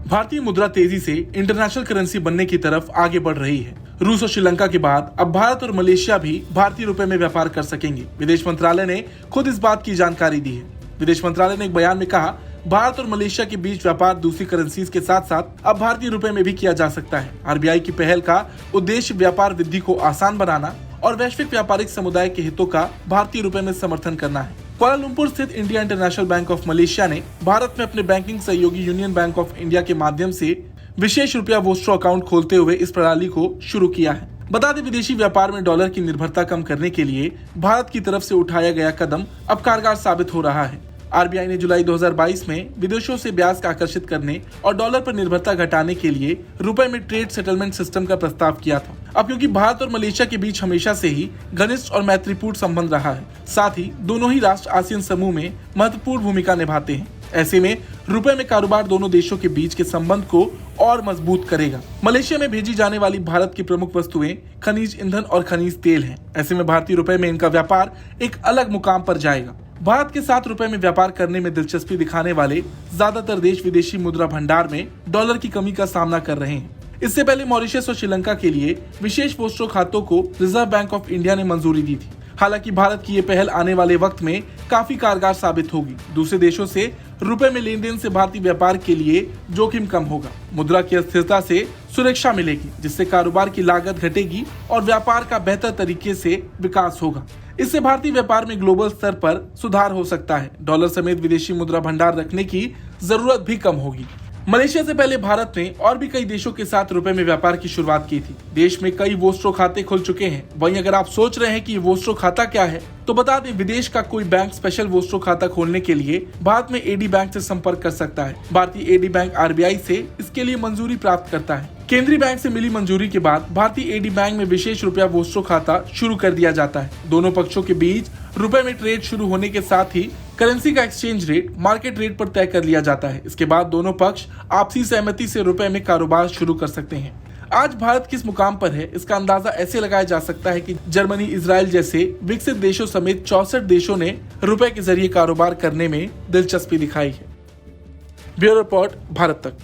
भारतीय मुद्रा तेजी से इंटरनेशनल करेंसी बनने की तरफ आगे बढ़ रही है। रूस और श्रीलंका के बाद अब भारत और मलेशिया भी भारतीय रुपए में व्यापार कर सकेंगे। विदेश मंत्रालय ने खुद इस बात की जानकारी दी है। विदेश मंत्रालय ने एक बयान में कहा, भारत और मलेशिया के बीच व्यापार दूसरी करेंसीज के साथ साथ अब भारतीय रुपए में भी किया जा सकता है। आरबीआई की पहल का उद्देश्य व्यापार वृद्धि को आसान बनाना और वैश्विक व्यापारिक समुदाय के हितों का भारतीय रुपए में समर्थन करना है। कुआलालंपुर स्थित India international bank of Malaysia ने भारत में अपने बैंकिंग सहयोगी यूनियन बैंक ऑफ इंडिया के माध्यम से विशेष रुपया वोस्ट्रो अकाउंट खोलते हुए इस प्रणाली को शुरू किया है। बता दें, विदेशी व्यापार में डॉलर की निर्भरता कम करने के लिए भारत की तरफ से उठाया गया कदम अब कारगर साबित हो रहा है। आरबीआई ने जुलाई 2022 में विदेशों से ब्याज का आकर्षित करने और डॉलर पर निर्भरता घटाने के लिए रुपए में ट्रेड सेटलमेंट सिस्टम का प्रस्ताव किया था। अब क्योंकि भारत और मलेशिया के बीच हमेशा से ही घनिष्ठ और मैत्रीपूर्ण संबंध रहा है, साथ ही दोनों ही राष्ट्र आसियान समूह में महत्वपूर्ण भूमिका निभाते हैं, ऐसे में रुपए में कारोबार दोनों देशों के बीच के संबंध को और मजबूत करेगा। मलेशिया में भेजी जाने वाली भारत की प्रमुख वस्तुएं खनिज ईंधन और खनिज तेल हैं। ऐसे में भारतीय रुपए में इनका व्यापार एक अलग मुकाम पर जाएगा। भारत के साथ रुपए में व्यापार करने में दिलचस्पी दिखाने वाले ज्यादातर देश विदेशी मुद्रा भंडार में डॉलर की कमी का सामना कर रहे हैं। इससे पहले मॉरिशस और श्रीलंका के लिए विशेष वोस्ट्रो खातों को रिजर्व बैंक ऑफ इंडिया ने मंजूरी दी थी। हालांकि भारत की ये पहल आने वाले वक्त में काफी कारगर साबित होगी। दूसरे देशों से रुपए में लेन देन से भारतीय व्यापार के लिए जोखिम कम होगा। मुद्रा की अस्थिरता से सुरक्षा मिलेगी, जिससे कारोबार की लागत घटेगी और व्यापार का बेहतर तरीके से विकास होगा। इससे भारतीय व्यापार में ग्लोबल स्तर पर सुधार हो सकता है। डॉलर समेत विदेशी मुद्रा भंडार रखने की जरूरत भी कम होगी। मलेशिया से पहले भारत ने और भी कई देशों के साथ रुपए में व्यापार की शुरुआत की थी। देश में कई वोस्ट्रो खाते खुल चुके हैं। वहीं अगर आप सोच रहे हैं कि वोस्ट्रो खाता क्या है, तो बता दें, विदेश का कोई बैंक स्पेशल वोस्ट्रो खाता खोलने के लिए भारत में एडी बैंक से संपर्क कर सकता है। भारतीय एडी बैंक आरबीआई से इसके लिए मंजूरी प्राप्त करता है। केंद्रीय बैंक से मिली मंजूरी के बाद भारतीय एडी बैंक में विशेष रुपया वोस्ट्रो खाता शुरू कर दिया जाता है। दोनों पक्षों के बीच रुपए में ट्रेड शुरू होने के साथ ही करेंसी का एक्सचेंज रेट मार्केट रेट पर तय कर लिया जाता है। इसके बाद दोनों पक्ष आपसी सहमति से रुपए में कारोबार शुरू कर सकते हैं। आज भारत किस मुकाम पर है, इसका अंदाजा ऐसे लगाया जा सकता है कि जर्मनी, इजराइल जैसे विकसित देशों समेत 64 देशों ने रुपए के जरिए कारोबार करने में दिलचस्पी दिखाई है। ब्यूरो रिपोर्ट, भारत तक।